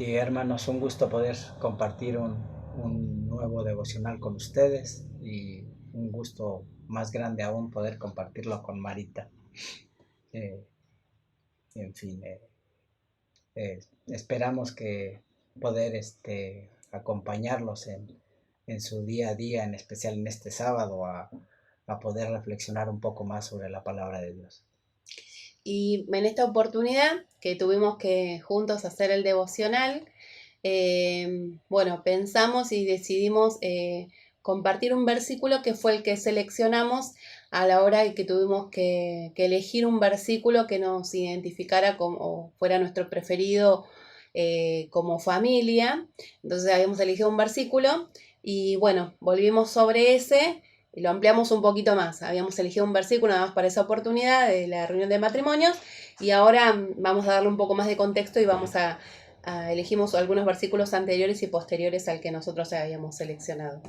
Y hermanos, un gusto poder compartir un nuevo devocional con ustedes y un gusto más grande aún poder compartirlo con Marita. Eh, en fin, esperamos que poder acompañarlos en su día a día, en especial en este sábado, a poder reflexionar un poco más sobre la palabra de Dios. Y en esta oportunidad que tuvimos que juntos hacer el devocional, pensamos y decidimos compartir un versículo que fue el que seleccionamos a la hora de que tuvimos que elegir un versículo que nos identificara o fuera nuestro preferido como familia. Entonces habíamos elegido un versículo y bueno, volvimos sobre ese y lo ampliamos un poquito más. Habíamos elegido un versículo nada más para esa oportunidad de la reunión de matrimonios y ahora vamos a darle un poco más de contexto y vamos a elegimos algunos versículos anteriores y posteriores al que nosotros habíamos seleccionado.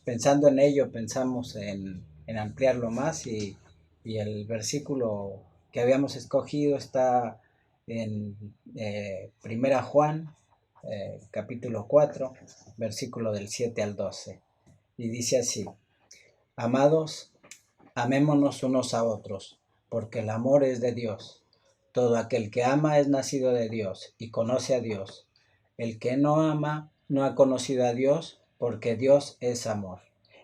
Pensando en ello, pensamos en ampliarlo más y el versículo que habíamos escogido está en Primera Juan, capítulo 4, versículo del 7 al 12. Y dice así: Amados, amémonos unos a otros, porque el amor es de Dios. Todo aquel que ama es nacido de Dios y conoce a Dios. El que no ama no ha conocido a Dios, porque Dios es amor.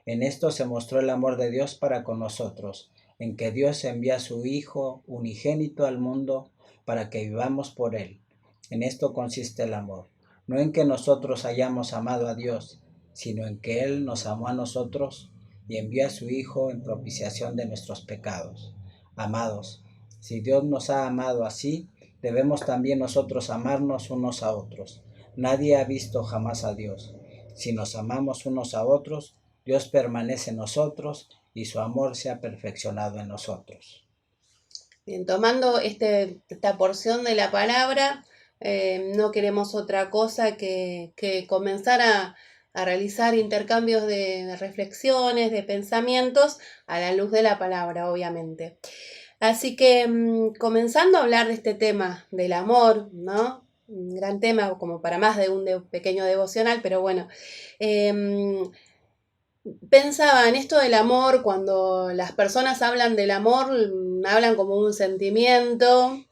En esto se mostró el amor de Dios para con nosotros, en que Dios envía a su Hijo unigénito al mundo para que vivamos por él. En esto consiste el amor, no en que nosotros hayamos amado a Dios, sino en que Él nos amó a nosotros y envió a su Hijo en propiciación de nuestros pecados. Amados, si Dios nos ha amado así, debemos también nosotros amarnos unos a otros. Nadie ha visto jamás a Dios. Si nos amamos unos a otros, Dios permanece en nosotros y su amor se ha perfeccionado en nosotros. Bien, tomando esta porción de la palabra, no queremos otra cosa que comenzar a realizar intercambios de reflexiones, de pensamientos, a la luz de la palabra, obviamente. Así que comenzando a hablar de este tema del amor, ¿no? Un gran tema como para más de un pequeño devocional, pero bueno. Pensaba en esto del amor, cuando las personas hablan del amor, hablan como un sentimiento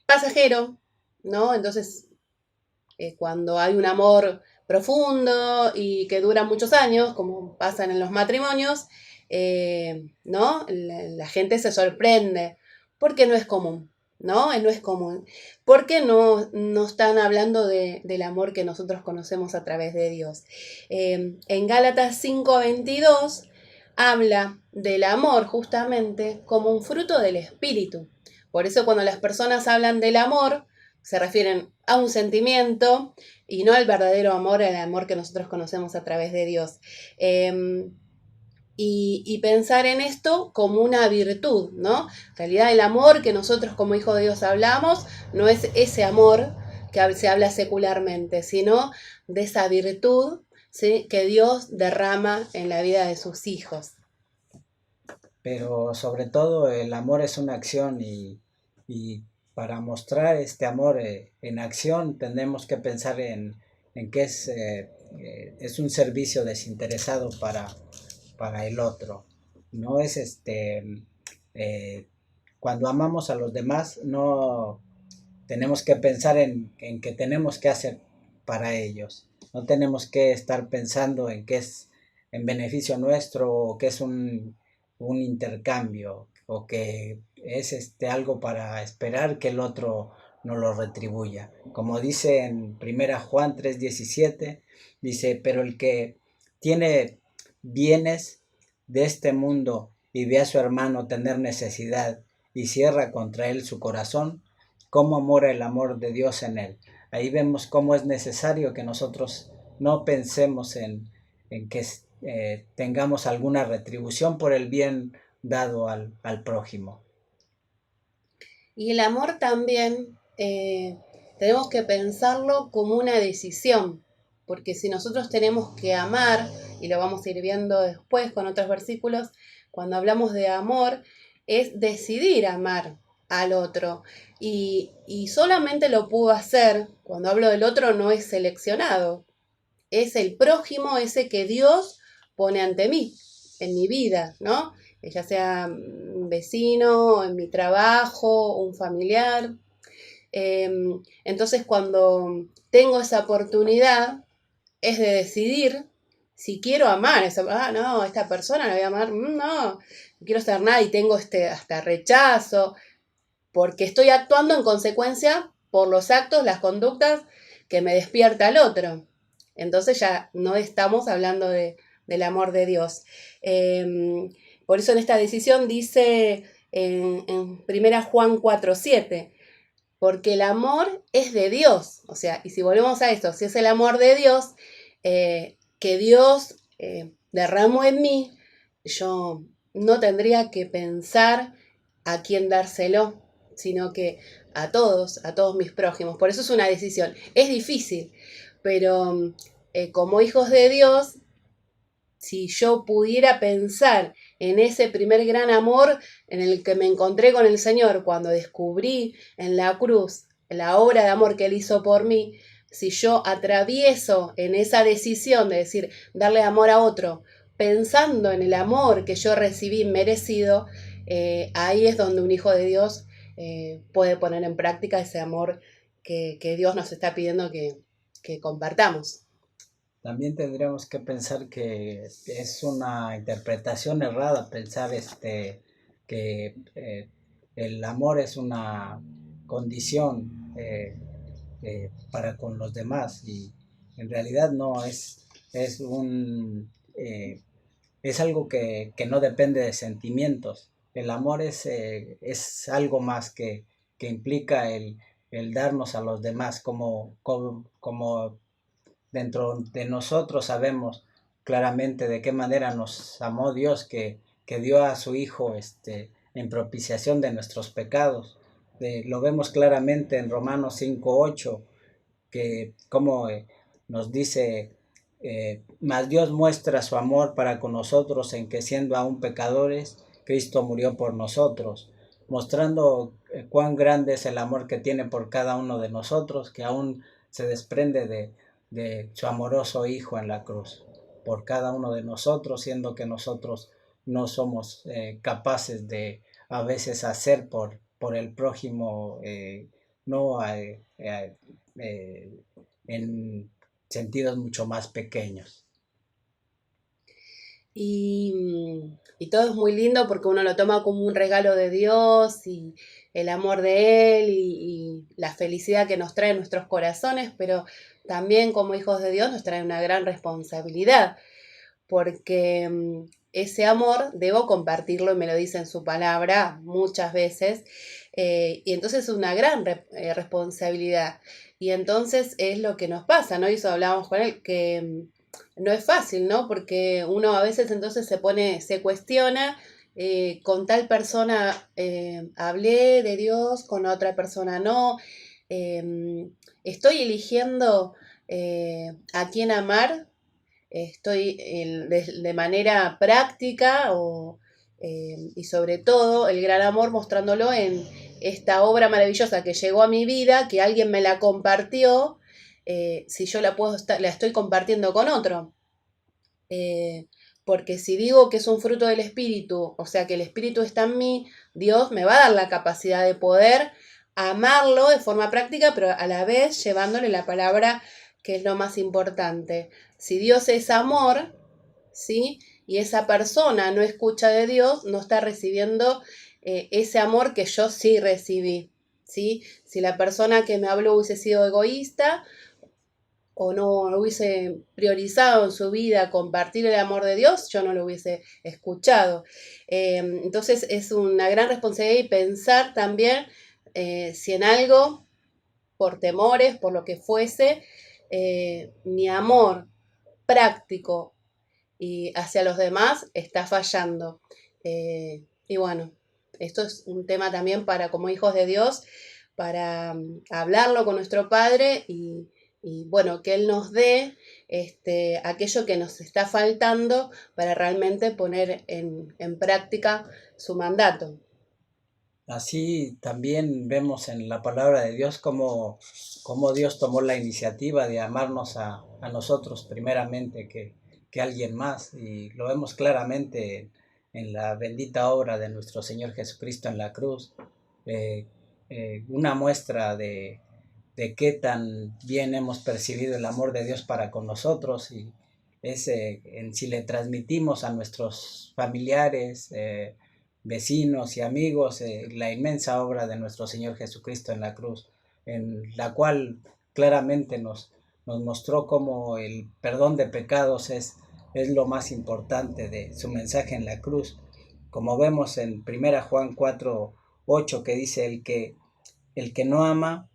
pasajero, ¿no? Entonces, cuando hay un amor profundo y que dura muchos años, como pasan en los matrimonios, ¿no? La gente se sorprende porque no es común, ¿no? No es común. Porque no están hablando del amor que nosotros conocemos a través de Dios. En Gálatas 5:22 habla del amor justamente como un fruto del Espíritu. Por eso cuando las personas hablan del amor, se refieren a un sentimiento y no al verdadero amor, el amor que nosotros conocemos a través de Dios. Y pensar en esto como una virtud, ¿no? En realidad el amor que nosotros como hijos de Dios hablamos no es ese amor que se habla secularmente, sino de esa virtud, ¿sí?, que Dios derrama en la vida de sus hijos. Pero sobre todo el amor es una acción y para mostrar este amor en acción tenemos que pensar en que es un servicio desinteresado para el otro. No es eh, cuando amamos a los demás, no tenemos que pensar en que tenemos que hacer para ellos. No tenemos que estar pensando en que es en beneficio nuestro o que es un intercambio o que es algo para esperar que el otro nos lo retribuya. Como dice en Primera Juan 3:17, dice: pero el que tiene bienes de este mundo y ve a su hermano tener necesidad y cierra contra él su corazón, ¿cómo mora el amor de Dios en él? Ahí vemos cómo es necesario que nosotros no pensemos en que tengamos alguna retribución por el bien dado al prójimo. Y el amor también tenemos que pensarlo como una decisión, porque si nosotros tenemos que amar, y lo vamos a ir viendo después con otros versículos, cuando hablamos de amor, es decidir amar al otro. Y solamente lo puedo hacer, cuando hablo del otro no es seleccionado, es el prójimo, ese que Dios pone ante mí, en mi vida, ¿no? Ya sea un vecino, en mi trabajo, un familiar. Entonces cuando tengo esa oportunidad es de decidir si quiero amar, no, esta persona la voy a amar, no quiero ser nada y tengo hasta rechazo, porque estoy actuando en consecuencia por los actos, las conductas que me despierta el otro. Entonces ya no estamos hablando del amor de Dios. Por eso en esta decisión dice en 1 Juan 4:7, porque el amor es de Dios. O sea, y si volvemos a esto, si es el amor de Dios, que Dios derramó en mí, yo no tendría que pensar a quién dárselo, sino que a todos mis prójimos. Por eso es una decisión. Es difícil, pero como hijos de Dios, si yo pudiera pensar en ese primer gran amor en el que me encontré con el Señor cuando descubrí en la cruz la obra de amor que Él hizo por mí, si yo atravieso en esa decisión de decir, darle amor a otro, pensando en el amor que yo recibí merecido, ahí es donde un hijo de Dios puede poner en práctica ese amor que Dios nos está pidiendo que compartamos. También tendríamos que pensar que es una interpretación errada pensar que el amor es una condición para con los demás, y en realidad no es es algo que no depende de sentimientos. El amor es algo más que implica el darnos a los demás, como dentro de nosotros sabemos claramente de qué manera nos amó Dios, que dio a su Hijo en propiciación de nuestros pecados. Lo vemos claramente en Romanos 5:8, que como nos dice, mas Dios muestra su amor para con nosotros en que siendo aún pecadores, Cristo murió por nosotros, mostrando cuán grande es el amor que tiene por cada uno de nosotros, que aún se desprende de su amoroso Hijo en la cruz, por cada uno de nosotros, siendo que nosotros no somos capaces de a veces hacer por el prójimo, no en sentidos mucho más pequeños. Y todo es muy lindo porque uno lo toma como un regalo de Dios y el amor de Él y la felicidad que nos trae en nuestros corazones, pero también como hijos de Dios nos trae una gran responsabilidad, porque ese amor debo compartirlo y me lo dice en su palabra muchas veces, y entonces es una gran responsabilidad. Y entonces es lo que nos pasa, ¿no? Y eso hablábamos con él, que no es fácil, ¿no? Porque uno a veces entonces se cuestiona, con tal persona hablé de Dios, con otra persona no. Estoy eligiendo a quién amar, estoy de manera práctica y sobre todo el gran amor mostrándolo en esta obra maravillosa que llegó a mi vida, que alguien me la compartió, si yo la estoy compartiendo con otro. Porque si digo que es un fruto del Espíritu, o sea que el Espíritu está en mí, Dios me va a dar la capacidad de poder amarlo de forma práctica, pero a la vez llevándole la palabra, que es lo más importante. Si Dios es amor, ¿sí? Y esa persona no escucha de Dios, no está recibiendo ese amor que yo sí recibí, ¿sí? Si la persona que me habló hubiese sido egoísta o no hubiese priorizado en su vida compartir el amor de Dios, yo no lo hubiese escuchado. Entonces es una gran responsabilidad y pensar también si en algo, por temores, por lo que fuese, mi amor práctico y hacia los demás está fallando. Y bueno, esto es un tema también para como hijos de Dios, para hablarlo con nuestro Padre y bueno, que Él nos dé aquello que nos está faltando para realmente poner en práctica su mandato. Así también vemos en la palabra de Dios cómo Dios tomó la iniciativa de amarnos a nosotros primeramente que alguien más. Y lo vemos claramente en la bendita obra de nuestro Señor Jesucristo en la cruz. Eh, una muestra de qué tan bien hemos percibido el amor de Dios para con nosotros y es en si le transmitimos a nuestros familiares, vecinos y amigos la inmensa obra de nuestro Señor Jesucristo en la cruz, en la cual claramente nos mostró cómo el perdón de pecados es lo más importante de su mensaje en la cruz. Como vemos en 1 Juan 4:8 que dice el que no ama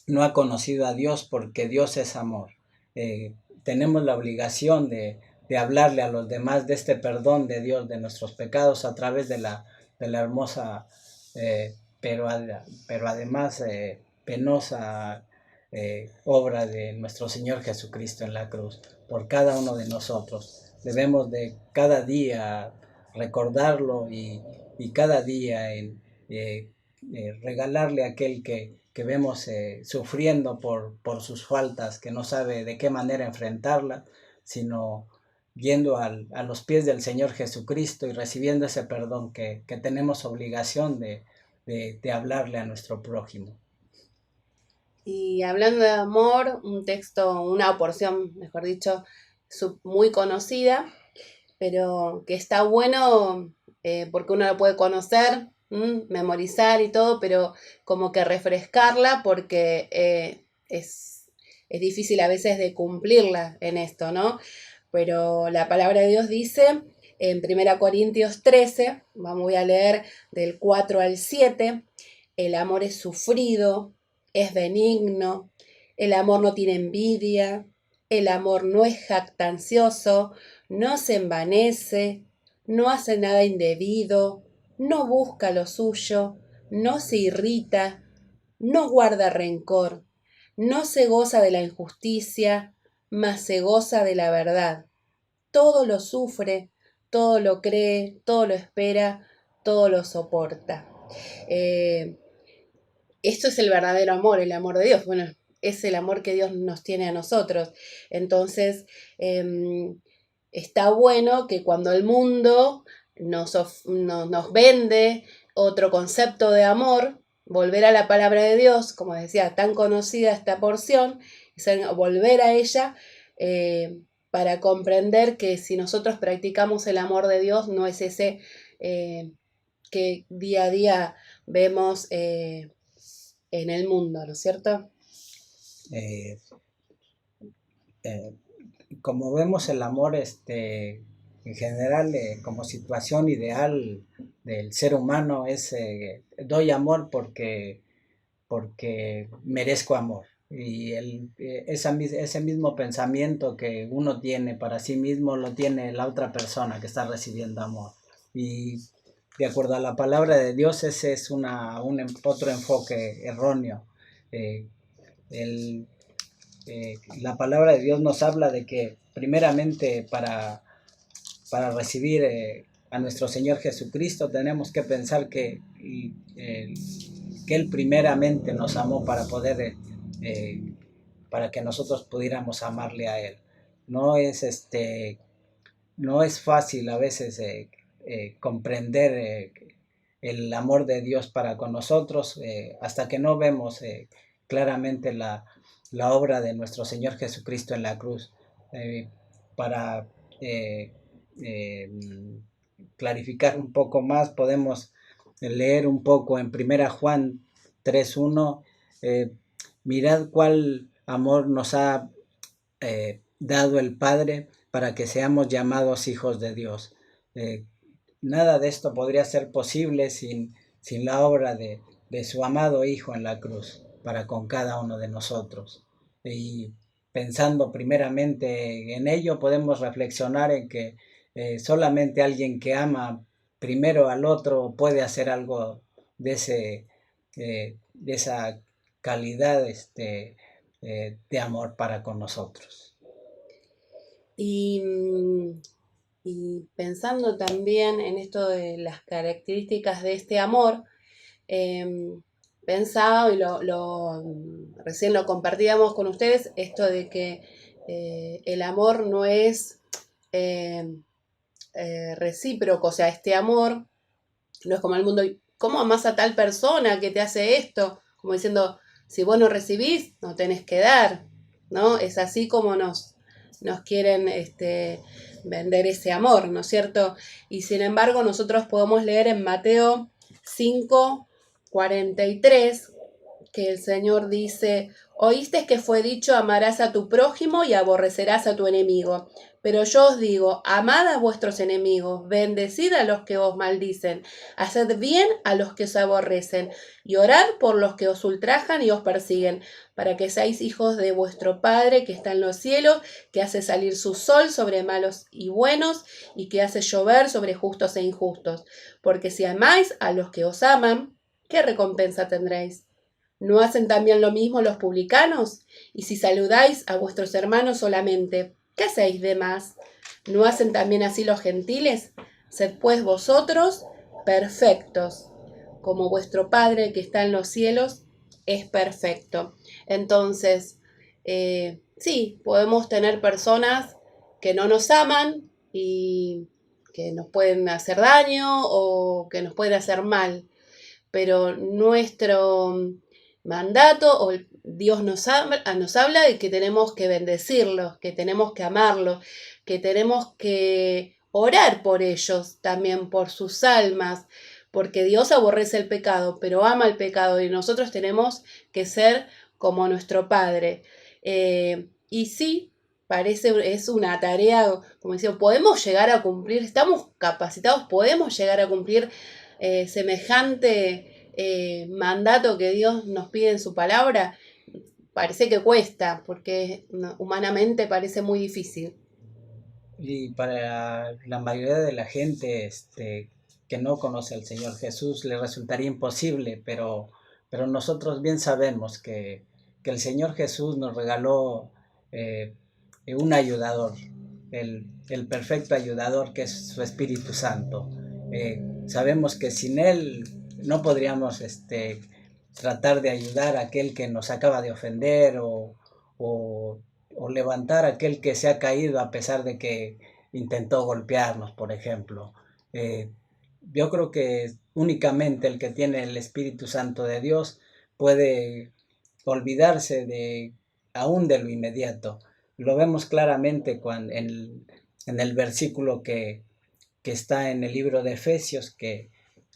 no ha conocido a Dios porque Dios es amor. Eh, tenemos la obligación de hablarle a los demás de este perdón de Dios, de nuestros pecados, a través de la hermosa, pero además penosa obra de nuestro Señor Jesucristo en la cruz, por cada uno de nosotros. Debemos de cada día recordarlo y cada día regalarle a aquel que vemos sufriendo por sus faltas, que no sabe de qué manera enfrentarla, sino yendo a los pies del Señor Jesucristo y recibiendo ese perdón que tenemos obligación de hablarle a nuestro prójimo. Y hablando de amor, un texto, una porción, mejor dicho, muy conocida, pero que está bueno porque uno lo puede conocer, memorizar y todo, pero como que refrescarla porque es difícil a veces de cumplirla en esto, ¿no? Pero la palabra de Dios dice en 1 Corintios 13, voy a leer del 4 al 7, el amor es sufrido, es benigno, el amor no tiene envidia, el amor no es jactancioso, no se envanece, no hace nada indebido, no busca lo suyo, no se irrita, no guarda rencor, no se goza de la injusticia, mas se goza de la verdad. Todo lo sufre, todo lo cree, todo lo espera, todo lo soporta. Eh, Esto es el verdadero amor, el amor de Dios. Bueno, es el amor que Dios nos tiene a nosotros. Entonces, está bueno que cuando el mundo nos vende otro concepto de amor, volver a la palabra de Dios, como decía, tan conocida esta porción, volver a ella para comprender que si nosotros practicamos el amor de Dios, no es ese que día a día vemos en el mundo, ¿no es cierto? Eh, eh, como vemos el amor en general como situación ideal del ser humano es doy amor porque merezco amor. Y ese mismo pensamiento que uno tiene para sí mismo lo tiene la otra persona que está recibiendo amor. Y de acuerdo a la palabra de Dios, ese es otro enfoque erróneo. Eh, el, la palabra de Dios nos habla de que primeramente para recibir a nuestro Señor Jesucristo tenemos que pensar que Él primeramente nos amó para que nosotros pudiéramos amarle a Él. No es, no es fácil a veces comprender el amor de Dios para con nosotros hasta que no vemos claramente la obra de nuestro Señor Jesucristo en la cruz. Para eh, eh, clarificar un poco más, podemos leer un poco en 1 Juan 3:1, mirad cuál amor nos ha dado el Padre para que seamos llamados hijos de Dios. Nada de esto podría ser posible sin la obra de su amado Hijo en la cruz para con cada uno de nosotros. Y pensando primeramente en ello, podemos reflexionar en que solamente alguien que ama primero al otro puede hacer algo de esa calidad de amor para con nosotros. Y, y pensando también en esto de las características de este amor, pensaba y recién lo compartíamos con ustedes, esto de que el amor no es recíproco, o sea, este amor no es como el mundo, ¿cómo amás a tal persona que te hace esto? Como diciendo, si vos no recibís, no tenés que dar, ¿no? Es así como nos quieren vender ese amor, ¿no es cierto? Y sin embargo, nosotros podemos leer en Mateo 5:43 que el Señor dice, oíste que fue dicho, amarás a tu prójimo y aborrecerás a tu enemigo. Pero yo os digo, amad a vuestros enemigos, bendecid a los que os maldicen, haced bien a los que os aborrecen, y orad por los que os ultrajan y os persiguen, para que seáis hijos de vuestro Padre que está en los cielos, que hace salir su sol sobre malos y buenos, y que hace llover sobre justos e injustos. Porque si amáis a los que os aman, ¿qué recompensa tendréis? ¿No hacen también lo mismo los publicanos? Y si saludáis a vuestros hermanos solamente, ¿qué hacéis de más? ¿No hacen también así los gentiles? Sed pues vosotros perfectos, como vuestro Padre que está en los cielos es perfecto. Entonces, sí, podemos tener personas que no nos aman y que nos pueden hacer daño o que nos pueden hacer mal, pero nuestro mandato o Dios nos habla de que tenemos que bendecirlos, que tenemos que amarlos, que tenemos que orar por ellos, también por sus almas, porque Dios aborrece el pecado, pero ama el pecado y nosotros tenemos que ser como nuestro Padre. Y sí, es una tarea, como decía, podemos llegar a cumplir, estamos capacitados, podemos llegar a cumplir semejante mandato que Dios nos pide en su palabra. Parece que cuesta, porque humanamente parece muy difícil. Y para la mayoría de la gente que no conoce al Señor Jesús le resultaría imposible, pero nosotros bien sabemos que el Señor Jesús nos regaló un ayudador, el perfecto ayudador que es su Espíritu Santo. Sabemos que sin Él no podríamos tratar de ayudar a aquel que nos acaba de ofender o levantar a aquel que se ha caído a pesar de que intentó golpearnos, por ejemplo. Yo creo que únicamente el que tiene el Espíritu Santo de Dios puede olvidarse aún de lo inmediato. Lo vemos claramente en el versículo que está en el libro de Efesios,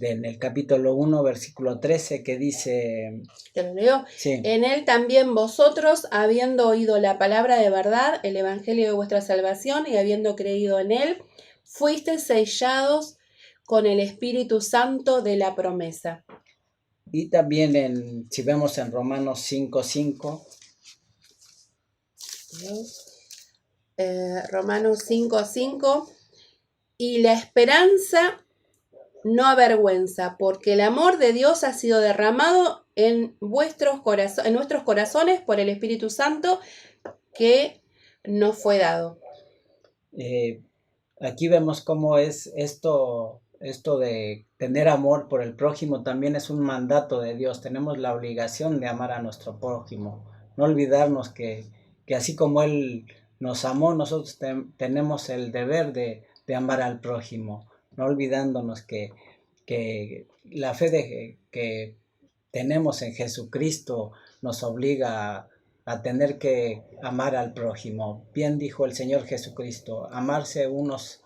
en el capítulo 1, versículo 13, que dice... Te lo leo. Sí. En él también vosotros, habiendo oído la palabra de verdad, el evangelio de vuestra salvación, y habiendo creído en él, fuisteis sellados con el Espíritu Santo de la promesa. Y también si vemos en Romanos 5:5. Romanos 5:5. Y la esperanza no avergüenza, porque el amor de Dios ha sido derramado en nuestros corazones por el Espíritu Santo que nos fue dado. Aquí vemos cómo es esto de tener amor por el prójimo también es un mandato de Dios. Tenemos la obligación de amar a nuestro prójimo. No olvidarnos que así como Él nos amó, nosotros tenemos el deber de amar al prójimo. No olvidándonos que la fe que tenemos en Jesucristo nos obliga a tener que amar al prójimo. Bien dijo el Señor Jesucristo, amarse unos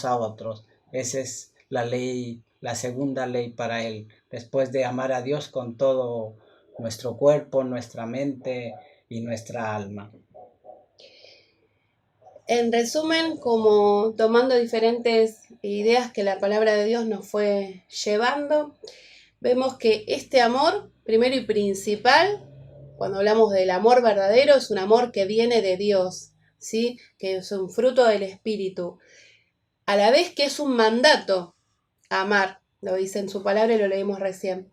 a otros. Esa es la ley, la segunda ley para Él, después de amar a Dios con todo nuestro cuerpo, nuestra mente y nuestra alma. En resumen, como tomando diferentes ideas que la palabra de Dios nos fue llevando, vemos que este amor, primero y principal, cuando hablamos del amor verdadero, es un amor que viene de Dios, ¿sí? Que es un fruto del Espíritu. A la vez que es un mandato amar, lo dice en su palabra y lo leímos recién,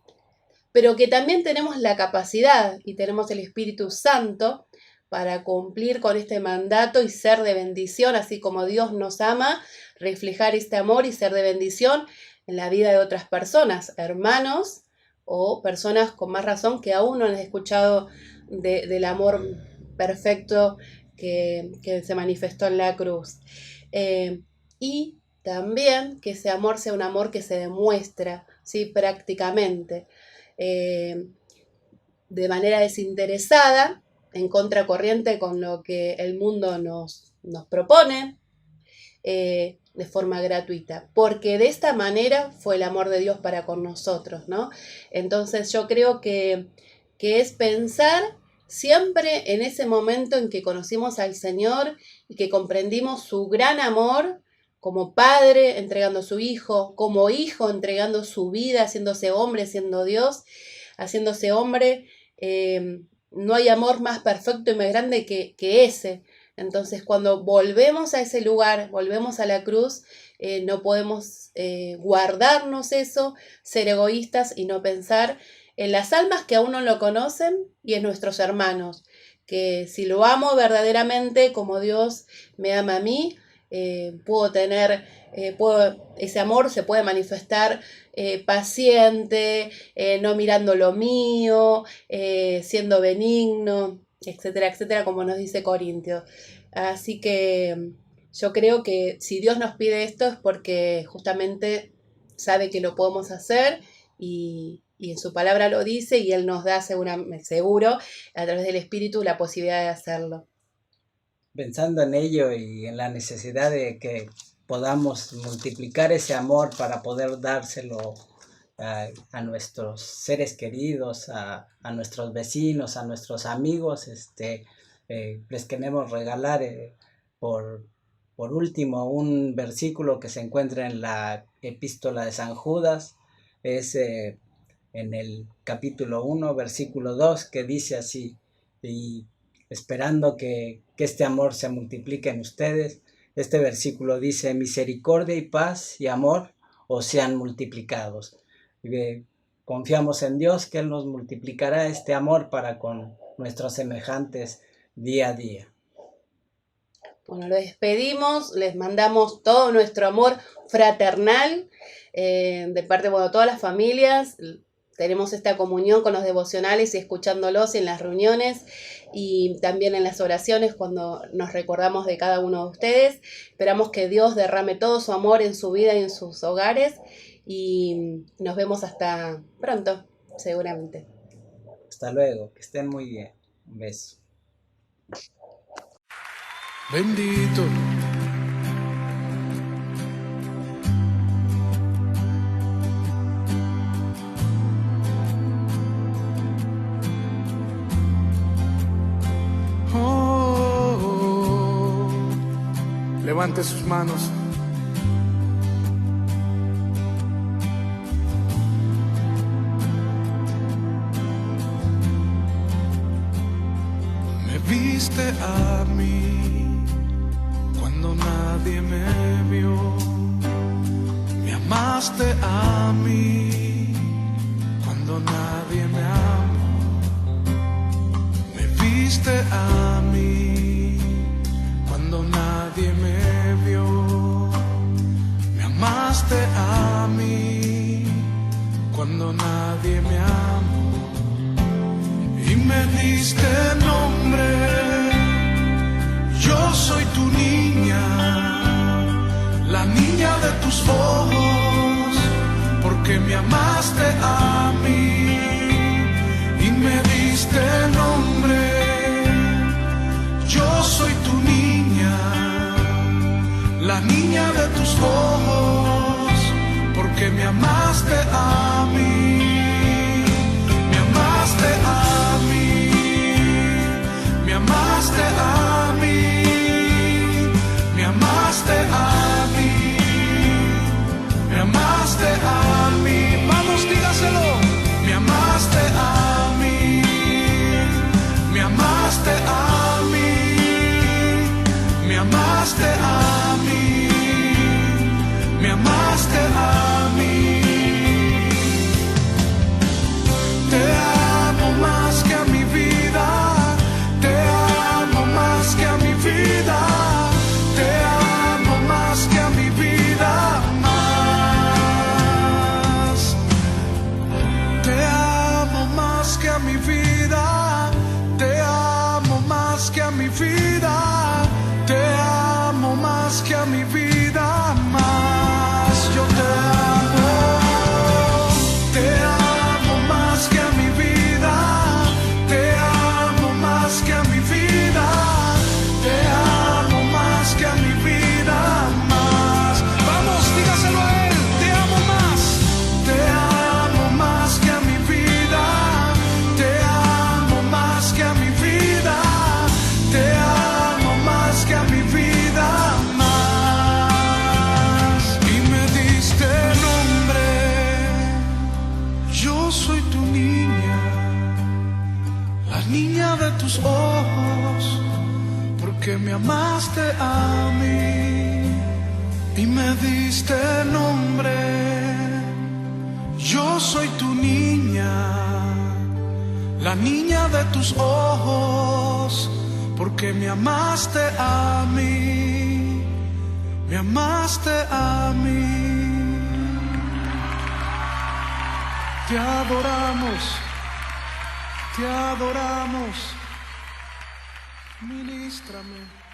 pero que también tenemos la capacidad y tenemos el Espíritu Santo para cumplir con este mandato y ser de bendición, así como Dios nos ama, reflejar este amor y ser de bendición en la vida de otras personas, hermanos, o personas con más razón que aún no han escuchado del amor perfecto que se manifestó en la cruz. Y también que ese amor sea un amor que se demuestra, ¿sí? Prácticamente, de manera desinteresada, en contracorriente con lo que el mundo nos propone, de forma gratuita, porque de esta manera fue el amor de Dios para con nosotros, ¿no? Entonces yo creo que es pensar siempre en ese momento en que conocimos al Señor y que comprendimos su gran amor, como padre entregando a su hijo, como hijo entregando su vida, haciéndose hombre, siendo Dios, haciéndose hombre. No hay amor más perfecto y más grande que ese. Entonces, cuando volvemos a ese lugar, volvemos a la cruz, no podemos guardarnos eso, ser egoístas y no pensar en las almas que aún no lo conocen y en nuestros hermanos, que si lo amo verdaderamente como Dios me ama a mí, ese amor se puede manifestar paciente, no mirando lo mío, siendo benigno, etcétera, etcétera, como nos dice Corintios. Así que yo creo que si Dios nos pide esto es porque justamente sabe que lo podemos hacer y en su palabra lo dice y Él nos da seguro a través del Espíritu la posibilidad de hacerlo. Pensando en ello y en la necesidad de que podamos multiplicar ese amor para poder dárselo a nuestros seres queridos, a nuestros vecinos, a nuestros amigos, les queremos regalar por último un versículo que se encuentra en la epístola de San Judas, es en el capítulo 1, versículo 2, que dice así: y esperando que este amor se multiplique en ustedes. Este versículo dice: misericordia y paz y amor os sean multiplicados. Confiamos en Dios que Él nos multiplicará este amor para con nuestros semejantes día a día. Bueno, lo despedimos, les mandamos todo nuestro amor fraternal de parte de todas las familias. Tenemos esta comunión con los devocionales y escuchándolos en las reuniones y también en las oraciones cuando nos recordamos de cada uno de ustedes. Esperamos que Dios derrame todo su amor en su vida y en sus hogares y nos vemos hasta pronto, seguramente. Hasta luego, que estén muy bien. Un beso. Bendito. Levante sus manos. Me viste a mí cuando nadie me vio. Me amaste a mí cuando nadie me amó. Me viste a mí cuando nadie me vio. Me amaste a mí cuando nadie me amó. Y me diste nombre, yo soy tu niña, la niña de tus ojos, porque me amaste a mí. Y me diste nombre, yo soy tu niña, la niña de tus ojos, porque me amaste a mí. Me amaste a mí, me amaste a mí, me amaste a mí, me amaste a mí. Vamos, dígaselo. Me amaste a mí, me amaste a mí, me amaste a mí, me amaste a mí. Te amo más que a mi vida, te amo más tus ojos, porque me amaste a mí y me diste nombre. Yo soy tu niña, la niña de tus ojos, porque me amaste a mí, me amaste a mí. Te adoramos, ministrame.